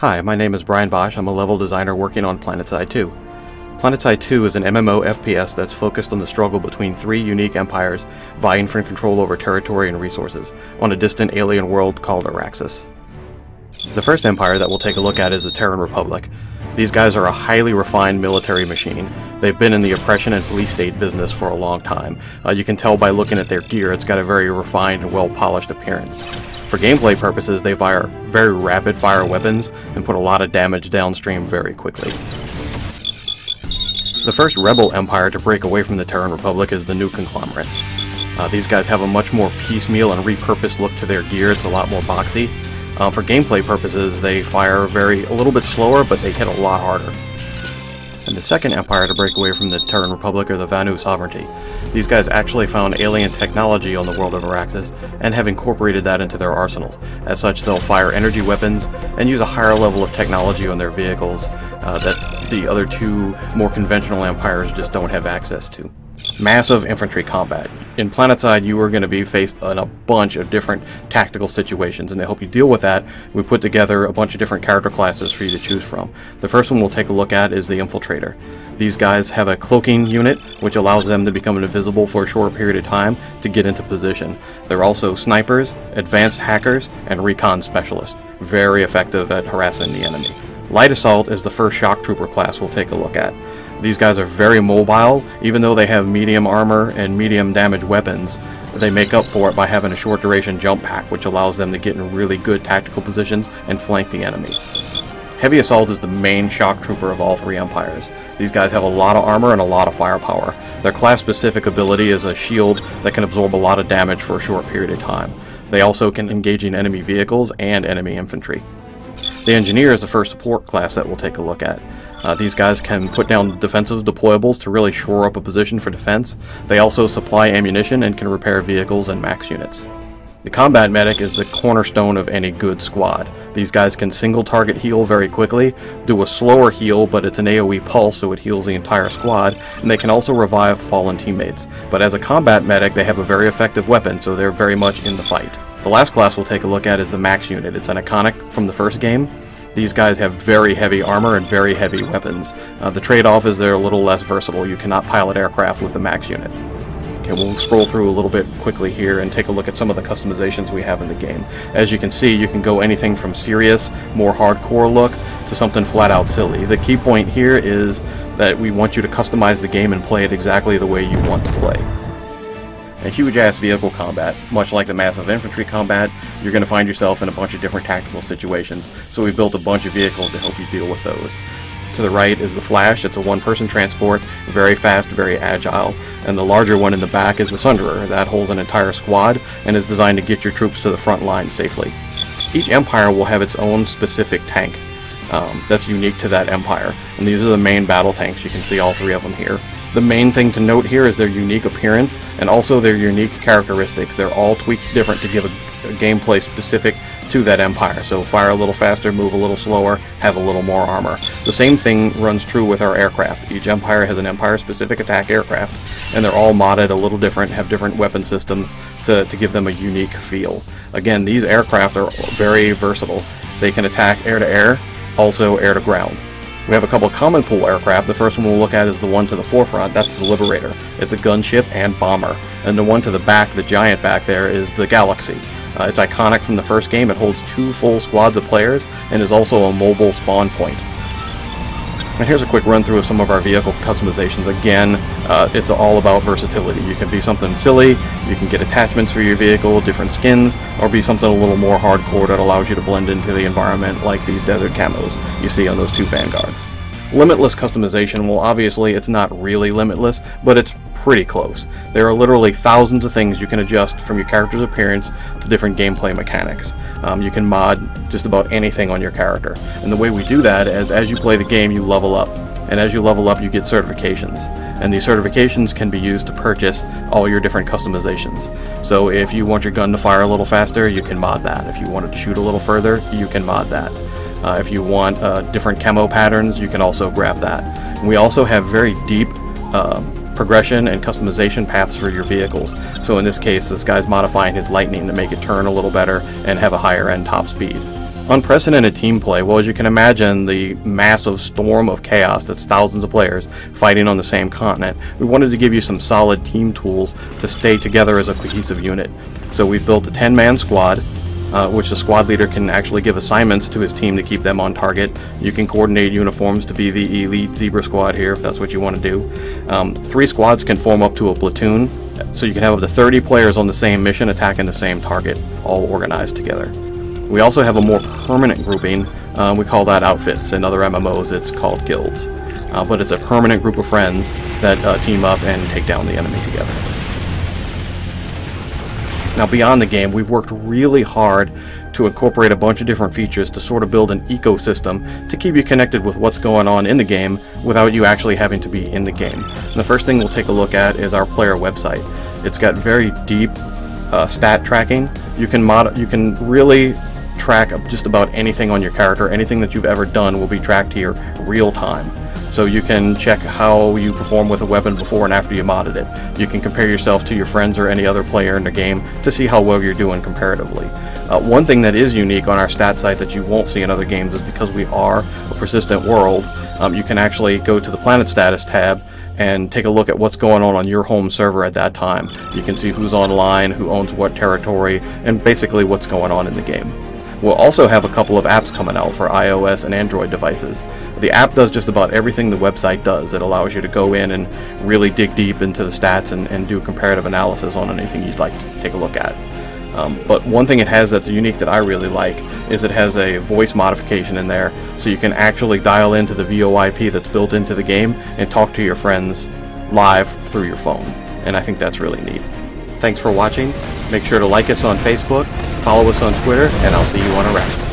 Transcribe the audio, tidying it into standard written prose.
Hi, my name is Brian Bosch. I'm a level designer working on Planetside 2. Planetside 2 is an MMO FPS that's focused on the struggle between three unique empires vying for control over territory and resources on a distant alien world called Araxis. The first empire that we'll take a look at is the Terran Republic. These guys are a highly refined military machine. They've been in the oppression and police state business for a long time. You can tell by looking at their gear, it's got a very refined and well-polished appearance. For gameplay purposes, they fire very rapid-fire weapons and put a lot of damage downstream very quickly. The first rebel empire to break away from the Terran Republic is the New Conglomerate. These guys have a much more piecemeal and repurposed look to their gear. It's a lot more boxy. For gameplay purposes, they fire a little bit slower, but they hit a lot harder. And the second empire to break away from the Terran Republic are the Vanu Sovereignty. These guys actually found alien technology on the world of Araxis and have incorporated that into their arsenals. As such, they'll fire energy weapons and use a higher level of technology on their vehicles that the other two more conventional empires just don't have access to. Massive infantry combat. In Planetside, you are going to be faced in a bunch of different tactical situations, and to help you deal with that, we put together a bunch of different character classes for you to choose from. The first one we'll take a look at is the Infiltrator. These guys have a cloaking unit, which allows them to become invisible for a short period of time to get into position. They're also snipers, advanced hackers, and recon specialists. Very effective at harassing the enemy. Light Assault is the first shock trooper class we'll take a look at. These guys are very mobile. Even though they have medium armor and medium damage weapons, they make up for it by having a short duration jump pack, which allows them to get in really good tactical positions and flank the enemy. Heavy Assault is the main shock trooper of all three empires. These guys have a lot of armor and a lot of firepower. Their class-specific ability is a shield that can absorb a lot of damage for a short period of time. They also can engage in enemy vehicles and enemy infantry. The Engineer is the first support class that we'll take a look at. These guys can put down defensive deployables to really shore up a position for defense. They also supply ammunition and can repair vehicles and max units. The Combat Medic is the cornerstone of any good squad. These guys can single target heal very quickly, do a slower heal, but it's an AoE pulse, so it heals the entire squad, and they can also revive fallen teammates. But as a Combat Medic, they have a very effective weapon, so they're very much in the fight. The last class we'll take a look at is the Max Unit. It's an iconic from the first game. These guys have very heavy armor and very heavy weapons. The trade-off is they're a little less versatile. You cannot pilot aircraft with the Max Unit. Okay, we'll scroll through a little bit quickly here and take a look at some of the customizations we have in the game. As you can see, you can go anything from serious, more hardcore look, to something flat-out silly. The key point here is that we want you to customize the game and play it exactly the way you want to play. A huge-ass vehicle combat. Much like the massive infantry combat, you're going to find yourself in a bunch of different tactical situations, so we've built a bunch of vehicles to help you deal with those. To the right is the Flash. It's a one-person transport, very fast, very agile, and the larger one in the back is the Sunderer. That holds an entire squad and is designed to get your troops to the front line safely. Each empire will have its own specific tank that's unique to that empire, and these are the main battle tanks. You can see all three of them here. The main thing to note here is their unique appearance and also their unique characteristics. They're all tweaked different to give a gameplay specific to that empire. So fire a little faster, move a little slower, have a little more armor. The same thing runs true with our aircraft. Each empire has an empire-specific attack aircraft, and they're all modded a little different, have different weapon systems to give them a unique feel. Again, these aircraft are very versatile. They can attack air-to-air, also air-to-ground. We have a couple of common pool aircraft. The first one we'll look at is the one to the forefront. That's the Liberator. It's a gunship and bomber. And the one to the back, the giant back there, is the Galaxy. It's iconic from the first game. It holds 2 full squads of players and is also a mobile spawn point. And here's a quick run through of some of our vehicle customizations. Again, it's all about versatility. You can be something silly, you can get attachments for your vehicle, different skins, or be something a little more hardcore that allows you to blend into the environment like these desert camos you see on those 2 Vanguards. Limitless customization, well obviously it's not really limitless, but it's pretty close. There are literally thousands of things you can adjust from your character's appearance to different gameplay mechanics. You can mod just about anything on your character. And the way we do that is as you play the game you level up. And as you level up you get certifications. And these certifications can be used to purchase all your different customizations. So if you want your gun to fire a little faster, you can mod that. If you want it to shoot a little further, you can mod that. If you want different camo patterns, you can also grab that. And we also have very deep progression and customization paths for your vehicles. So in this case, this guy's modifying his Lightning to make it turn a little better and have a higher end top speed. Unprecedented team play. Well, as you can imagine, the massive storm of chaos that's thousands of players fighting on the same continent, we wanted to give you some solid team tools to stay together as a cohesive unit. So we've built a 10-man squad, which the squad leader can actually give assignments to his team to keep them on target. You can coordinate uniforms to be the elite zebra squad here if that's what you want to do. 3 squads can form up to a platoon, so you can have up to 30 players on the same mission attacking the same target, all organized together. We also have a more permanent grouping. We call that outfits. In other MMOs it's called guilds. But it's a permanent group of friends that team up and take down the enemy together. Now beyond the game, we've worked really hard to incorporate a bunch of different features to sort of build an ecosystem to keep you connected with what's going on in the game without you actually having to be in the game. And the first thing we'll take a look at is our player website. It's got very deep stat tracking. You can really track just about anything on your character. Anything that you've ever done will be tracked here real time. So you can check how you perform with a weapon before and after you modded it. You can compare yourself to your friends or any other player in the game to see how well you're doing comparatively. One thing that is unique on our stat site that you won't see in other games is because we are a persistent world, you can actually go to the Planet Status tab and take a look at what's going on your home server at that time. You can see who's online, who owns what territory, and basically what's going on in the game. We'll also have a couple of apps coming out for iOS and Android devices. The app does just about everything the website does. It allows you to go in and really dig deep into the stats and do comparative analysis on anything you'd like to take a look at. But one thing it has that's unique that I really like is it has a voice modification in there, so you can actually dial into the VoIP that's built into the game and talk to your friends live through your phone. And I think that's really neat. Thanks for watching. Make sure to like us on Facebook, follow us on Twitter, and I'll see you on a rest.